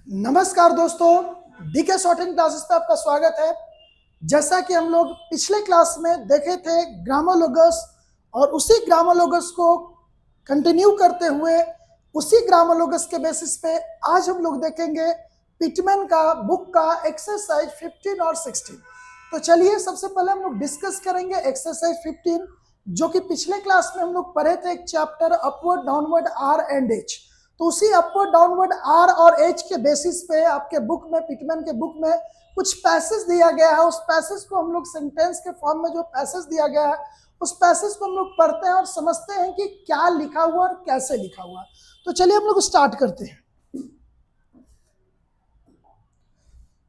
नमस्कार दोस्तों, DK shorting classes पे आपका स्वागत है। जैसा कि हम लोग पिछले क्लास में देखे थे ग्रामोलोगस, और उसी ग्रामोलोगस को कंटिन्यू करते हुए उसी ग्रामोलोगस के बेसिस पे आज हम लोग देखेंगे पिटमैन का बुक का एक्सरसाइज 15 और 16। तो चलिए सबसे पहले हम लोग डिस्कस करेंगे एक्सरसाइज 15, जो कि पिछले क्लास में हम लोग पढ़े थे एक chapter upward downward R and H. तो उसी अपवर्ड डाउनवर्ड आर और एच के बेसिस पे आपके बुक में, पिटमैन के बुक में कुछ पैसेज दिया गया है। उस पैसेज को हम लोग सेंटेंस के फॉर्म में जो पैसेज दिया गया है उस पैसेज को हम लोग पढ़ते हैं और समझते हैं कि क्या लिखा हुआ और कैसे लिखा हुआ। तो चलिए हम लोग स्टार्ट करते हैं।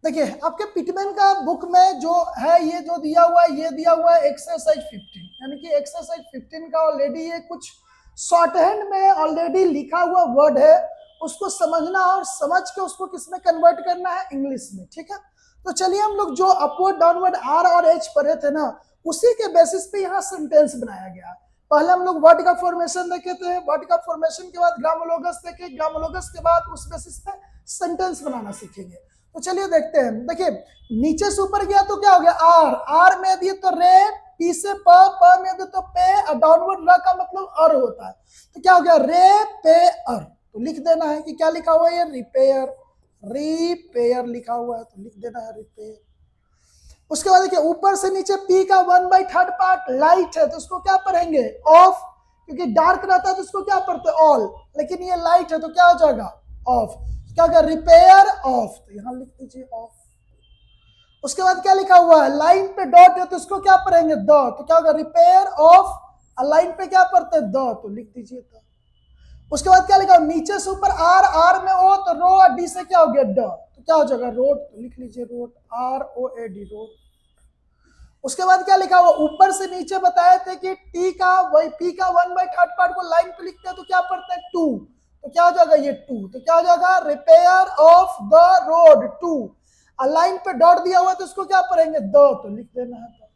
देखिए आपके पिटमैन का बुक में जो है ये जो दिया हुआ है, ये दिया हुआ है एक्सरसाइज 15, यानी कि एक्सरसाइज 15 का ऑलरेडी ये कुछ शॉर्ट हैंड में ऑलरेडी लिखा हुआ वर्ड है, उसको समझना और समझ के उसको किस में कन्वर्ट करना है, इंग्लिश में। ठीक है, तो चलिए हम लोग जो अपवर्ड डाउनवर्ड आर और एच पढ़े थे ना, उसी के बेसिस पे यहाँ सेंटेंस बनाया गया। पहले हम लोग वर्ड का फॉर्मेशन देखे थे, वर्ड का फॉर्मेशन के बाद ग्रामोलोगस देखे, ग्रामोलोगस के बाद उस बेसिस पे सेंटेंस बनाना सीखेंगे। तो चलिए देखते हैं। देखिए नीचे से ऊपर गया तो क्या हो गया, आर, आर में दिए तो रे, पी से प में दिए तो पे, और डाउनवर्ड र का मतलब अर होता है। तो क्या हो गया, रे पे अर। तो लिख देना है कि क्या लिखा हुआ है, ये रिपेयर, रिपेयर लिखा हुआ है, तो लिख देना है रिपेयर। उसके बाद देखिए ऊपर से नीचे पी का 1/3 पार्ट लाइट है, तो उसको क्या पढ़ेंगे, ऑफ, क्योंकि डार्क रहता है तो उसको क्या पढ़ते हैं, ऑल, लेकिन ये लाइट है तो क्या हो जाएगा, ऑफ। क्या होगा, रिपेयर ऑफ, तो यहां लिख दीजिए ऑफ। उसके बाद क्या लिखा हुआ है, लाइन पे डॉट है तो उसको क्या पढ़ेंगे, द, तो क्या होगा, रिपेयर ऑफ, लाइन पे क्या पढ़ते हैं, द, तो लिख दीजिए द। उसके बाद क्या लिखा, नीचे से ऊपर आर, आर में ओ, तो रो, और डी से क्या हो गया, ड, तो क्या हो जाएगा, रोड, तो लिख लीजिए road, R O A D, road. उसके बाद क्या लिखा हुआ, ऊपर से नीचे बताए थे कि टी का वही पी का 1/3 पार्ट को लाइन पे लिखते हैं तो क्या पढ़ते हैं, टू, तो क्या हो जाएगा, ये टू, तो क्या हो जाएगा, repair of the road to. Line पे डॉट दिया हुआ तो उसको क्या पढ़ेंगे, द, तो लिख देना है।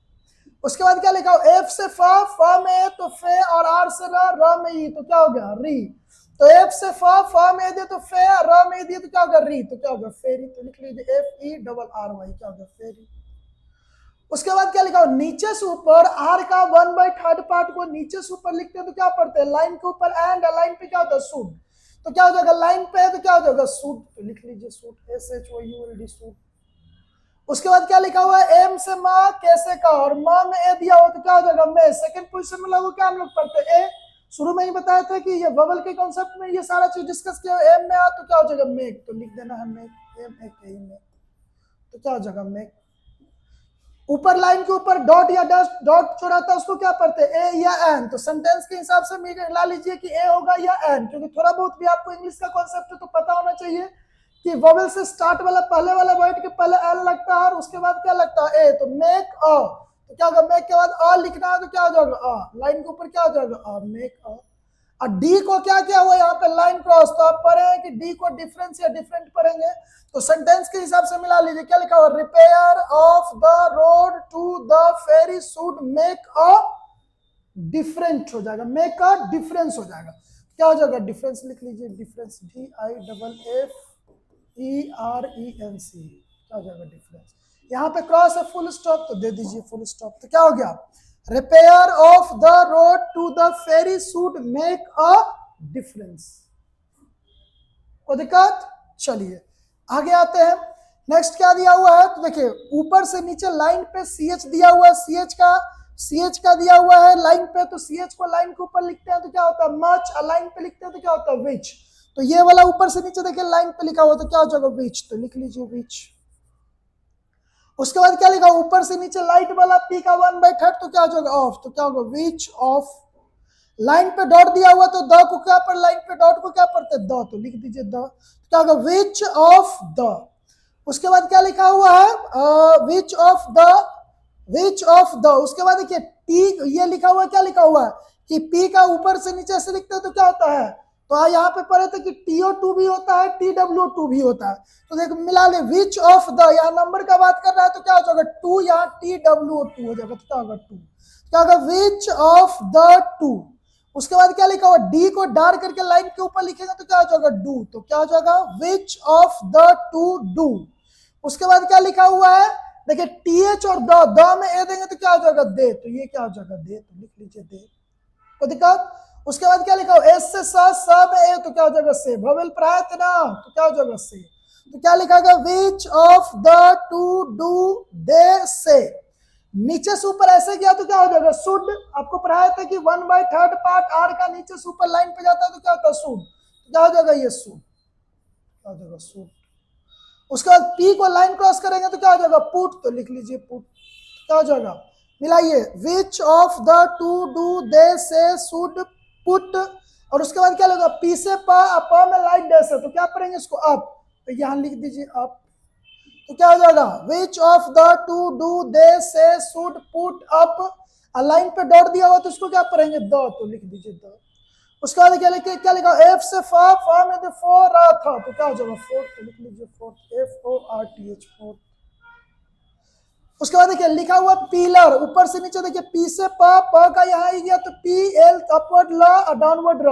उसके बाद क्या लिखा हो, एफ से फ में तो फे, और आर से र में ई, तो क्या हो गया, री। तो एफ से फ में दे तो फे, र में दिए तो क्या होगा, री, तो क्या होगा, फेरी, तो लिख लीजिए F E double R Y, क्या होगा, फेरी। उसके बाद क्या लिखा हो, नीचे से ऊपर आर का 1/3 पार्ट को नीचे से ऊपर लिखते हैं तो क्या पढ़ते हैं, लाइन के ऊपर एंड, लाइन पे क्या होता है, सूट, तो क्या हो जाएगा, लाइन पे है तो क्या हो जाएगा, सूट, तो लिख लीजिए should, S H O U L D, should. उसके बाद क्या लिखा हुआ है, एम से माँ, कैसे का, और माँ में ए दिया हुआ तो क्या हो जाएगा, में। सेकंड पोजीशन में लगो, क्या हम लोग पढ़ते हैं, ए, शुरू में ही बताया था कि ये ववल के कॉन्सेप्ट में ये सारा चीज डिस्कस किया, एम में आ तो क्या हो जाएगा, मेक, तो लिख देना है मेक, एम ए के में, तो क्या हो जाएगा, मेक। ऊपर लाइन के ऊपर डॉट या डॉट जो रहता है उसको क्या पढ़ते हैं, ए या एन, तो सेंटेंस के हिसाब से मिला लीजिए कि ए होगा या एन, क्योंकि थोड़ा बहुत भी आपको इंग्लिश का कॉन्सेप्ट है तो पता होना चाहिए कि वोवेल से स्टार्ट वाला पहले वाला वर्ड के पहले एन लगता है और उसके बाद क्या लगता है, ए, तो मेक अ, तो क्या होगा, मेक के बाद अ लिखना है तो क्या हो जाएगा, अ, लाइन के ऊपर क्या हो जाएगा, अ, मेक अ। और डी को क्या किया हुआ यहाँ पे, लाइन क्रॉस, तो आप पढ़े कि डी को डिफरेंस या डिफरेंट पढ़ेंगे, तो सेंटेंस के हिसाब से मिला लीजिए। क्या लिखा हुआ, repair of the road to the ferry should make a different, हो जाएगा, मेक अ डिफरेंस हो जाएगा, क्या हो जाएगा, डिफरेंस लिख लीजिए, डिफरेंस, DIFFERENC, क्या हो जाएगा, डिफरेंस। यहाँ पे क्रॉस है, फुल स्टॉप, तो दे दीजिए फुल स्टॉप, तो क्या हो गया, repair of the road to the ferry should make a difference. कोई दिक्कत, चलिए आगे आते हैं। नेक्स्ट क्या दिया हुआ है, तो देखिए ऊपर से नीचे लाइन पे CH दिया हुआ है, CH का दिया हुआ है लाइन पे, तो CH को लाइन के ऊपर लिखते हैं तो क्या होता है, मच, लाइन पे लिखते हैं तो क्या होता है, विच, तो ये वाला ऊपर से नीचे देखिए लाइन पे लिखा हुआ तो क्या हो जाएगा, विच, तो लिख लीजिए विच। उसके बाद क्या लिखा, ऊपर से नीचे लाइट वाला पी का 1/3 तो क्या हो जाएगा, ऑफ, तो क्या होगा, विच ऑफ। लाइन पे डॉट दिया हुआ तो द को क्या पर, लाइन पे डॉट को क्या पढ़ते, द, तो लिख दीजिए द, क्या होगा, विच ऑफ द। उसके बाद क्या लिखा हुआ है, विच of the, which of the. उसके बाद देखिए टी, ये लिखा हुआ है, क्या लिखा हुआ है कि पी का ऊपर से नीचे से लिखते हैं तो क्या होता है, तो यहाँ पे पढ़े थे कि TO2 भी होता है, TW2 भी होता है, तो देखो मिला ले, विच ऑफ द, यहाँ नंबर का बात कर रहा है तो क्या हो जाएगा, 2, यहाँ TW2 हो जाएगा, तो क्या होगा, 2, क्या होगा, विच ऑफ द 2। उसके बाद क्या लिखा हुआ, डी को डार्क करके लाइन के ऊपर लिखेगा तो क्या हो जाएगा, डू, तो क्या हो जाएगा, विच ऑफ द टू डू। उसके बाद क्या लिखा हुआ है, देखिए टीएच और द में ए देंगे तो क्या हो जाएगा, दे, तो ये क्या हो जाएगा, दे, तो लिख लीजिए दे, कोई दिक्कत। उसके बाद क्या लिखा हुआ, एस से स में ए तो क्या हो जाएगा, से, भवेल प्रायत ना, तो क्या हो जाएगा, से, तो क्या लिखा गया, which of the two do they से। नीचे से ऊपर ऐसे गया तो क्या हो जाएगा, शुड, आपको पढ़ाया था कि 1/3 पार्ट आर का नीचे से ऊपर लाइन पे जाता है तो क्या होता है, शुड, तो क्या हो जाएगा, ये शुड, क्या हो जाएगा, शुड। उसके बाद पी को लाइन क्रॉस करेंगे तो क्या हो जाएगा, पुट, तो लिख लीजिए पुट, क्या हो जाएगा, मिलाइए, which of the two do they say should put, और उसके बाद क्या लगेगा, पी से प में लाइट डैश है तो क्या पढ़ेंगे इसको, अप, तो यहां लिख दीजिए अप, तो क्या हो जाएगा, विच of the two do they say should put up, line पे डॉट दिया हुआ तो इसको क्या पढ़ेंगे, द, तो लिख दीजिए द। उसके बाद क्या लिखा, एफ से फा में फोर था तो क्या हो जाएगा, फोर्थ, तो लिख लीजिए फोर्थ, FORTH, फोर्थ। उसके बाद देखिए लिखा हुआ पिलर, ऊपर से नीचे देखिए, पी से प का यहाँ ही गया तो PL अपवर्ड ल और डाउनवर्ड र,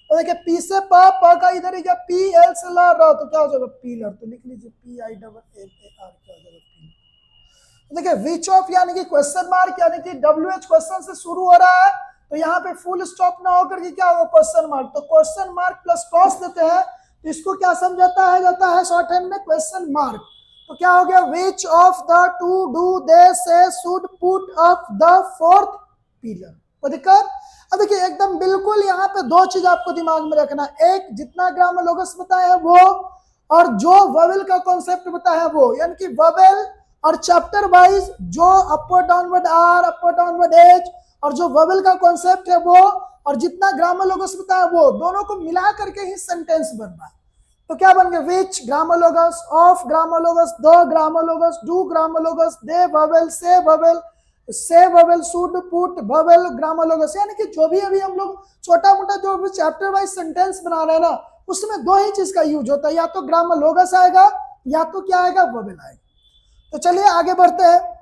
तो देखिए पी से प का इधर ही गया, PL से ल र, तो क्या हो जाएगा, पिलर, तो लिख लीजिए PILLAR, क्या हो जाएगा, पिलर। देखिए विच ऑफ यानी कि क्वेश्चन मार्क, यानी कि WH क्वेश्चन से शुरू हो रहा है तो यहाँ पे फुल स्टॉप ना होकर के क्या होगा, क्वेश्चन मार्क, तो क्वेश्चन मार्क प्लस क्रॉस देते हैं तो इसको क्या समझाता है जाता है शॉर्ट हैंड में, क्वेश्चन मार्क। तो क्या हो गया, which of the two do they say should put up the fourth pillar, कोई दिक्कत। अब देखिए एकदम बिल्कुल यहाँ पे दो चीज आपको दिमाग में रखना, एक जितना ग्रामर लोगस बताया है वो, और जो ववेल का कॉन्सेप्ट बताया है वो, यानी कि ववेल और चैप्टर वाइज जो upper downward R, upper downward H, और जो ववेल का कॉन्सेप्ट है वो, और जितना ग्रामर लोगस बताया वो, दोनों को मिला करके ही सेंटेंस बन रहा है। तो क्या बन गया, which grammar logos, of grammar logos, the grammar logos, do grammar logos, they vowel, say vowel, should put vowel grammar logos, यानी कि जो भी अभी हम लोग छोटा मोटा जो भी चैप्टर वाइज सेंटेंस बना रहे हैं ना, उसमें दो ही चीज का यूज होता है, या तो ग्रामर लोगस आएगा या तो क्या आएगा, ववेल आएगा। तो चलिए आगे बढ़ते हैं।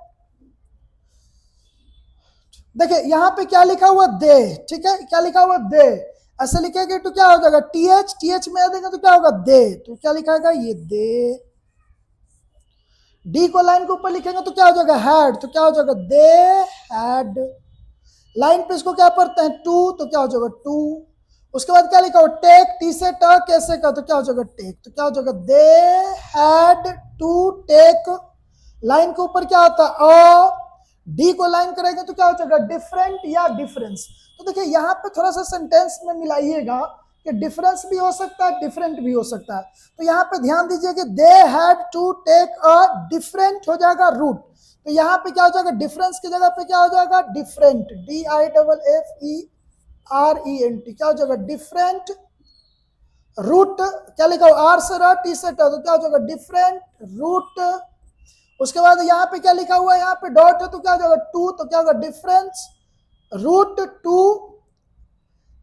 देखिए यहां पे क्या लिखा हुआ, दे, ठीक है, क्या लिखा हुआ, दे, ऐसे लिखेंगे तो क्या हो जाएगा, टीएच में देंगे तो क्या होगा, दे, तो क्या लिखाएगा, ये दे। डी को लाइन के ऊपर लिखेंगे तो क्या हो जाएगा, हैड, तो क्या हो जाएगा, दे हैड। लाइन पे इसको क्या पढ़ते हैं, टू, तो क्या हो जाएगा, टू। उसके बाद क्या लिखा हो, टेक, टी से ट कैसे का, तो क्या हो जाएगा, टेक, तो क्या हो जाएगा, they had to take. Line के ऊपर क्या होता है, अ, डी को लाइन करेंगे तो क्या हो जाएगा, डिफरेंट या डिफरेंस। तो देखिए यहाँ पे थोड़ा सा सेंटेंस में मिलाइएगा कि डिफरेंस भी हो सकता है, डिफरेंट भी हो सकता है। तो यहाँ पे ध्यान दीजिए कि they had to take a different हो जाएगा रूट, तो यहाँ पे क्या हो जाएगा, डिफरेंस की जगह पे क्या हो जाएगा, डिफरेंट, DIFFERENT, क्या हो जाएगा, डिफरेंट रूट। क्या लिखा हो, आर से र, टी से ट, तो क्या हो जाएगा, डिफरेंट रूट। उसके बाद यहाँ पे क्या लिखा हुआ है, यहाँ पे डॉट है तो क्या हो जाएगा, टू, तो क्या होगा, difference route to.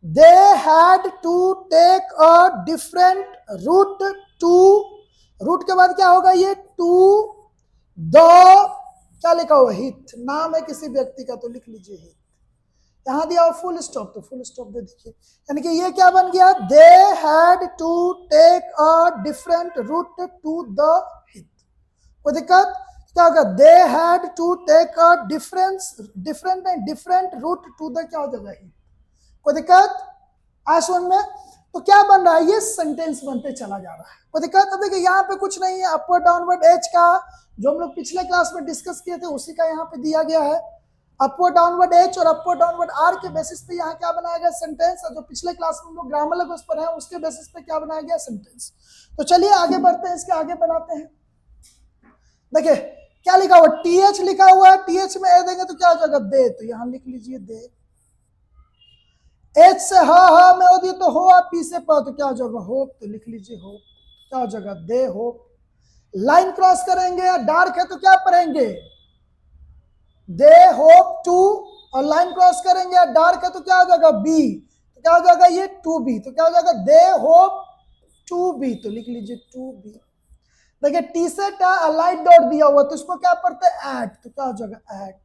They had to take a different route to, route के बाद क्या होगा, ये टू द, क्या लिखा हुआ, हित, नाम है किसी व्यक्ति का तो लिख लीजिए हित। यहां दिया फुल स्टॉप तो फुल स्टॉप दे दीजिए, यानी कि ये क्या बन गया, they had to take a different route to the heath, कोई दिक्कत। क्या होगा, they had to take a different route to the, क्या हो जाएगा, हित, कोई दिक्कत आसवन में। तो क्या बन रहा है, ये सेंटेंस बनते चला जा रहा है, कोई दिक्कत। अब देखिए यहाँ पे कुछ नहीं है, अपवर्ड डाउनवर्ड एच का जो हम लोग पिछले क्लास में डिस्कस किए थे उसी का यहाँ पे दिया गया है। अपवर्ड डाउनवर्ड एच और अपवर्ड डाउनवर्ड आर के बेसिस पे यहाँ क्या बनाया गया, सेंटेंस, और जो पिछले क्लास में हम लोग ग्रामर लग उस पर है उसके बेसिस पे क्या बनाया गया, सेंटेंस। तो चलिए आगे बढ़ते हैं, इसके आगे बनाते हैं। देखिए क्या लिखा हुआ, टीएच लिखा हुआ है, टीएच में ए देंगे तो क्या हो जाएगा, दे, तो यहां लिख लीजिए दे। एच से हा में होती तो हो, पी से प तो क्या हो जाएगा, होप, तो लिख लीजिए होप, क्या हो जाएगा, दे होप। लाइन क्रॉस करेंगे, डार्क है तो क्या पढ़ेंगे, दे होप टू, और लाइन क्रॉस करेंगे, डार्क है तो क्या हो जाएगा, बी, तो क्या हो जाएगा, ये टू बी, तो क्या हो जाएगा, दे होप टू बी, तो लिख लीजिए टू बी। देखिए टी से लाइट डॉट दिया हुआ तो इसको क्या पढ़ते हैं, एट, तो क्या हो जाएगा, एट।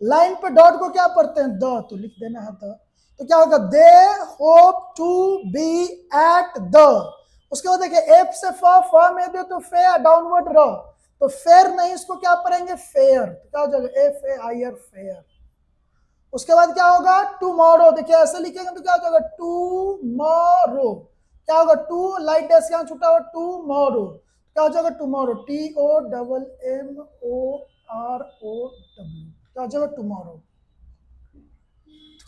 लाइन पे डॉट को क्या पढ़ते हैं, द, तो लिख देना है द। तो क्या होगा, they hope to be at the. उसके बाद देखिए एफ से फ में दे तो फे डाउनवर्ड र, तो फेयर नहीं, इसको क्या पढ़ेंगे, फेयर। तो क्या हो जाएगा, F A I R, fair. उसके बाद क्या होगा, टुमारो, देखिए ऐसे लिखेंगे तो क्या हो जाएगा, टुमारो। क्या होगा, टू लाइट डैश यहाँ छूटा हुआ, टुमारो। क्या हो जाएगा, tomorrow, T O double M O R O W. क्या हो जाएगा, टुमारो।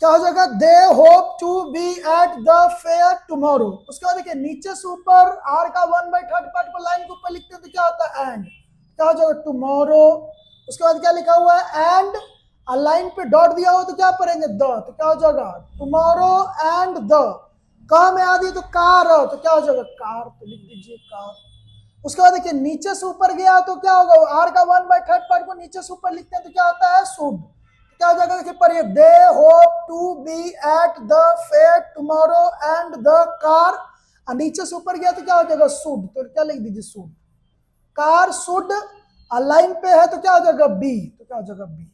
क्या हो जाएगा, they hope to be at the fair tomorrow. उसके बाद देखिए नीचे से ऊपर आर का 1/3 पार्ट को लाइन के ऊपर लिखते हैं तो क्या होता है, एंड। क्या हो जाएगा, टुमारो। उसके बाद क्या लिखा हुआ है, एंड, लाइन पे डॉट दिया हो तो क्या पढ़ेंगे, द। तो क्या हो जाएगा, टुमारो एंड द। का में आदि तो कार, तो क्या हो जाएगा, कार, तो लिख दीजिए कार। उसके बाद देखिए नीचे से ऊपर गया तो क्या होगा, आर का 1/3 पार्ट को नीचे से ऊपर लिखते हैं तो क्या होता है, शुड। क्या हो जाएगा, देखिए पढ़िए, they hope to be at the fair tomorrow and the car. नीचे से ऊपर गया तो क्या हो जाएगा, शुड, तो क्या लिख दीजिए, शुड, कार शुड। लाइन पे है तो क्या हो जाएगा, बी, तो क्या हो जाएगा, बी।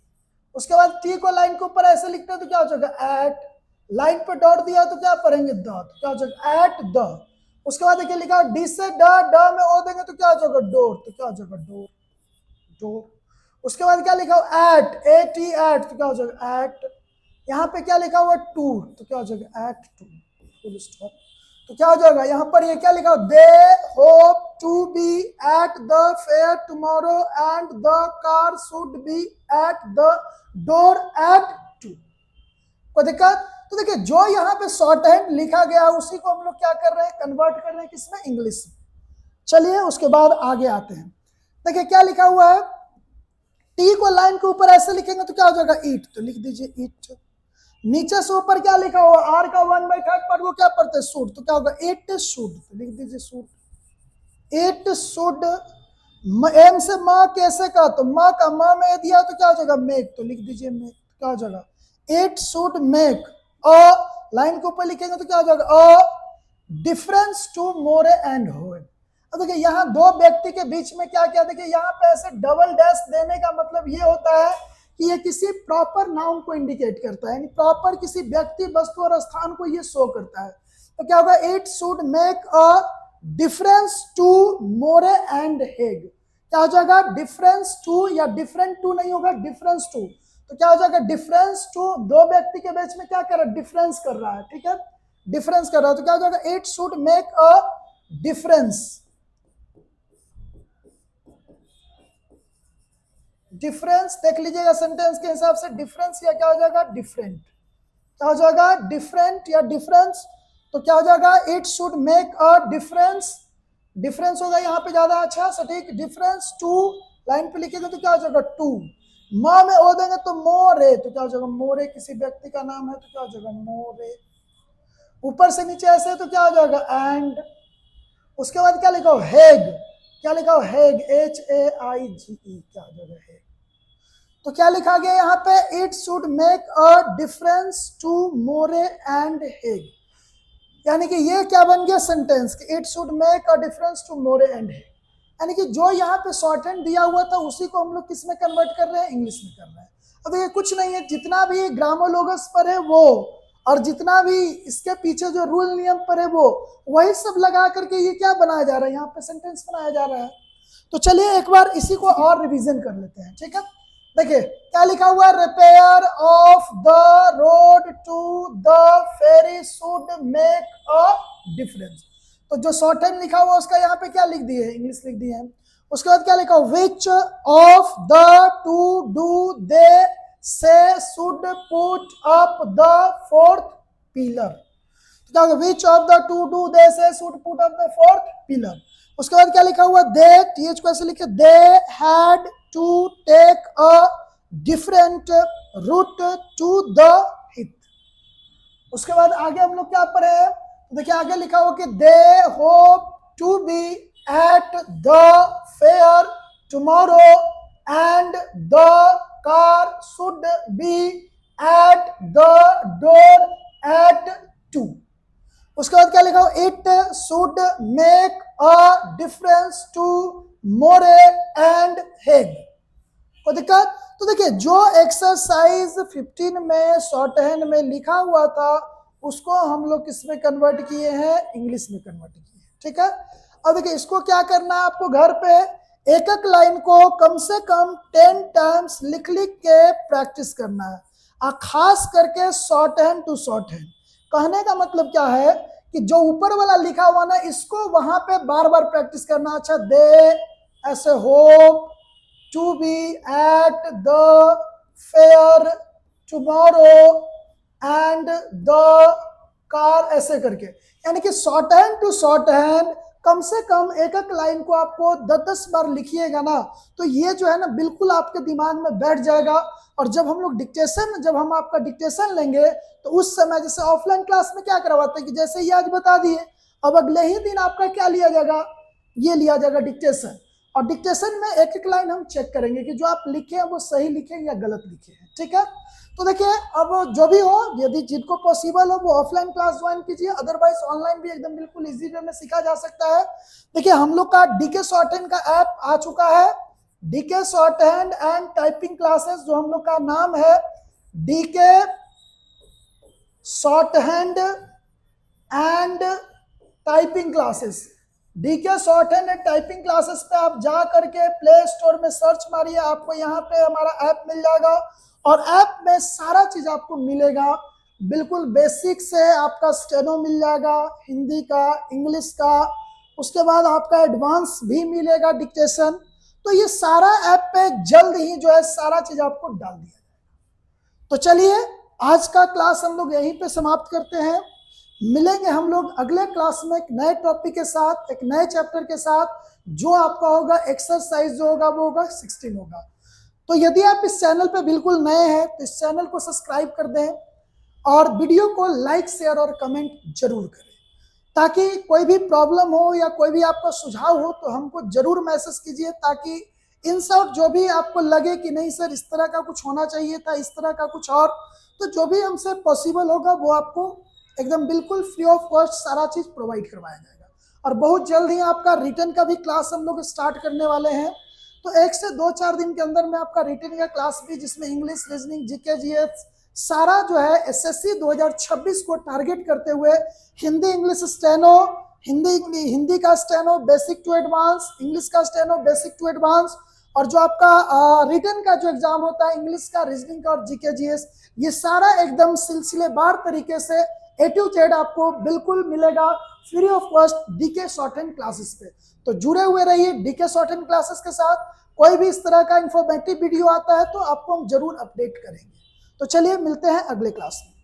उसके बाद टी को लाइन के ऊपर ऐसे लिखते हैं तो क्या हो जाएगा, एट। लाइन पे डॉट दिया तो क्या पढ़ेंगे, द, तो क्या हो जाएगा, एट द। उसके बाद देखिए लिखा डी से ड, ड में ओ देंगे तो क्या हो जाएगा, डोर, तो क्या हो जाएगा, डोर, डोर। उसके बाद क्या लिखा हुआ, एट, ए टी एट, तो क्या हो जाएगा, एट। यहाँ पे क्या लिखा हुआ, टूर, तो क्या हो जाएगा, एट टू, फुल स्टॉप। तो क्या हो जाएगा, यहाँ पर ये क्या लिखा, they hope to be at the fair tomorrow and the car should be at the door at two. कोई दिक्कत? तो देखिए जो यहाँ पे शॉर्ट हैंड लिखा गया उसी को हम लोग क्या कर रहे हैं, कन्वर्ट कर रहे हैं किसमें, इंग्लिश में। चलिए उसके बाद आगे आते हैं। देखिए क्या लिखा हुआ है, टी को लाइन के ऊपर ऐसे लिखेंगे तो क्या हो जाएगा, ईट, तो लिख दीजिए ईट। नीचे से ऊपर क्या लिखा हुआ, आर का 1/3 पार्ट को क्या पढ़ते हैं, शुड, तो क्या होगा, इट शुड, तो लिख दीजिए शुड, इट शुड। एम से माँ कैसे का, तो माँ का माँ में दिया तो क्या हो जाएगा, मेक, तो लिख दीजिए मेक, क्या हो जाएगा, it should make a. Line के ऊपर लिखेंगे तो क्या हो जाएगा, a difference to Moore and Hoey. अब देखिए यहाँ दो व्यक्ति के बीच में क्या क्या, देखिए यहाँ पे ऐसे डबल डैश देने का मतलब ये होता है कि ये किसी प्रॉपर नाउन को इंडिकेट करता है, यानी प्रॉपर किसी व्यक्ति, वस्तु और स्थान को ये शो करता है। तो क्या होगा, it should make a difference to Moore and Hague. क्या हो जाएगा, डिफरेंस टू, या डिफरेंट टू नहीं होगा, डिफरेंस टू। तो क्या हो जाएगा, डिफरेंस टू, दो व्यक्ति के बीच में क्या कर रहा है, डिफरेंस कर रहा है, ठीक है, डिफरेंस कर रहा है। तो क्या हो जाएगा, it should make a difference, difference देख लीजिएगा सेंटेंस के हिसाब से, डिफरेंस या क्या हो जाएगा, डिफरेंट। क्या हो जाएगा, डिफरेंट या डिफरेंस। तो क्या हो जाएगा, it should make a difference, difference होगा यहाँ पे ज्यादा अच्छा सटीक, डिफरेंस टू, लाइन पे लिखेंगे तो क्या हो जाएगा, टू। माँ में ओ देंगे तो मोरे, तो क्या हो जाएगा, मोरे, किसी व्यक्ति का नाम है तो क्या हो जाएगा, मोरे। ऊपर से नीचे ऐसे तो क्या हो जाएगा, एंड। उसके बाद क्या लिखा हो, हेग, क्या लिखा हो, हेग, HAIGE, क्या हो जाएगा, हेग। तो क्या लिखा गया यहाँ पे, it should make a difference to Moore and Hague. यानी कि ये क्या बन गया सेंटेंस, कि it should make a difference to Moore and Hague. यानी कि जो यहाँ पे शॉर्ट हैंड दिया हुआ था उसी को हम लोग किस में कन्वर्ट कर रहे हैं, इंग्लिश में कर रहे हैं। अब ये कुछ नहीं है, जितना भी ग्रामोलोगस पर है वो, और जितना भी इसके पीछे जो रूल नियम पर है वो, वही सब लगा करके ये क्या बनाया जा रहा है, यहाँ पे सेंटेंस बनाया जा रहा है। तो चलिए एक बार इसी को और रिवीजन कर लेते हैं, ठीक है। देखिए क्या लिखा हुआ है, repair of the road to the ferry should make a difference. तो जो शॉर्ट हैंड लिखा हुआ उसका यहाँ पे क्या लिख दिए है, इंग्लिश लिख दिए हैं। उसके बाद क्या लिखा हुआ, which of the two do they say should put up the fourth pillar. तो क्या होगा, which of the two do they say should put up the fourth pillar. उसके बाद क्या लिखा हुआ, दे, टीएच को ऐसे लिखे, they had to take a different route to the heath. उसके बाद आगे हम लोग क्या पढ़े, देखिए आगे लिखा हुआ कि they hope to be at the fair tomorrow and the car should be at the door at 2। उसके बाद क्या लिखा हो, it should make a difference to Moore and Hague. कोई दिक्कत? तो देखिए जो एक्सरसाइज 15 में शॉर्ट हैंड में लिखा हुआ था उसको हम लोग किस में कन्वर्ट किए हैं, इंग्लिश में कन्वर्ट किए हैं, ठीक है। अब देखिए इसको क्या करना है आपको, घर पे एक एक लाइन को कम से कम 10 टाइम्स लिख लिख के प्रैक्टिस करना है, और खास करके short hand to short hand. कहने का मतलब क्या है कि जो ऊपर वाला लिखा हुआ ना इसको वहां पे बार बार प्रैक्टिस करना। अच्छा, दे ऐसे, hope, to be, at, the, fair, tomorrow, and the car, ऐसे करके। यानी कि short hand to short hand कम से कम एक एक लाइन को आपको 10-10 बार लिखिएगा ना, तो ये जो है ना बिल्कुल आपके दिमाग में बैठ जाएगा। और जब हम लोग जब हम आपका डिक्टेशन लेंगे तो उस समय जैसे ऑफलाइन क्लास में क्या करवाते हैं कि जैसे ही आज बता दिए, अब अगले ही दिन आपका क्या लिया जाएगा, ये लिया जाएगा डिक्टेशन। और डिक्टेशन में एक एक लाइन हम चेक करेंगे कि जो आप लिखे हैं वो सही लिखे या गलत लिखे हैं, ठीक है। तो देखिए अब जो भी हो, यदि जिनको पॉसिबल हो वो ऑफलाइन क्लास ज्वाइन कीजिए, अदरवाइज ऑनलाइन भी एकदम बिल्कुल इजी वे में सीखा जा सकता है। देखिए हम लोग का डीके शॉर्ट हैंड का ऐप आ चुका है, DK shorthand and typing classes, जो हम लोग का नाम है DK shorthand and typing classes. DK shorthand and typing classes पे आप जा करके प्ले स्टोर में सर्च मारिए, आपको यहाँ पे हमारा ऐप मिल जाएगा। और ऐप में सारा चीज आपको मिलेगा, बिल्कुल बेसिक से आपका स्टेनो मिल जाएगा, हिंदी का, इंग्लिश का, उसके बाद आपका एडवांस भी मिलेगा डिक्टेशन। तो ये सारा ऐप पे जल्द ही जो है सारा चीज आपको डाल दिया जाएगा। तो चलिए आज का क्लास हम लोग यहीं पे समाप्त करते हैं। मिलेंगे हम लोग अगले क्लास में एक नए टॉपिक के साथ, एक नए चैप्टर के साथ, जो आपका होगा एक्सरसाइज जो होगा वो होगा 16 होगा। तो यदि आप इस चैनल पे बिल्कुल नए हैं तो इस चैनल को सब्सक्राइब कर दें और वीडियो को लाइक, शेयर और कमेंट जरूर करें, ताकि कोई भी प्रॉब्लम हो या कोई भी आपका सुझाव हो तो हमको जरूर मैसेज कीजिए, ताकि इन सब जो भी आपको लगे कि नहीं सर इस तरह का कुछ होना चाहिए था, इस तरह का कुछ और, तो जो भी हमसे पॉसिबल होगा वो आपको एकदम बिल्कुल फ्री ऑफ कॉस्ट सारा चीज प्रोवाइड करवाया जाएगा। और बहुत जल्द ही आपका रिटर्न का भी क्लास हम लोग स्टार्ट करने वाले हैं। तो 1 से 2-4 दिन के अंदर में आपका रिटर्न का क्लास भी, जिसमें इंग्लिश, रीजनिंग, जीके, जीएस सारा जो है एसएससी 2026 को टारगेट करते हुए हिंदी इंग्लिश स्टेनो, हिंदी का steno basic to advance, English का स्टेनो बेसिक टू एडवांस, और जो आपका रिटर्न का जो एग्जाम होता है इंग्लिश का, रीजनिंग का और जीके जीएस, ये सारा एकदम सिलसिलेवार तरीके से A to Z आपको बिल्कुल मिलेगा free of cost DK shorthand classes पे। तो जुड़े हुए रहिए डीके शॉर्ट हैंड क्लासेस के साथ। कोई भी इस तरह का इंफॉर्मेटिव वीडियो आता है तो आपको हम जरूर अपडेट करेंगे। तो चलिए मिलते हैं अगले क्लास में।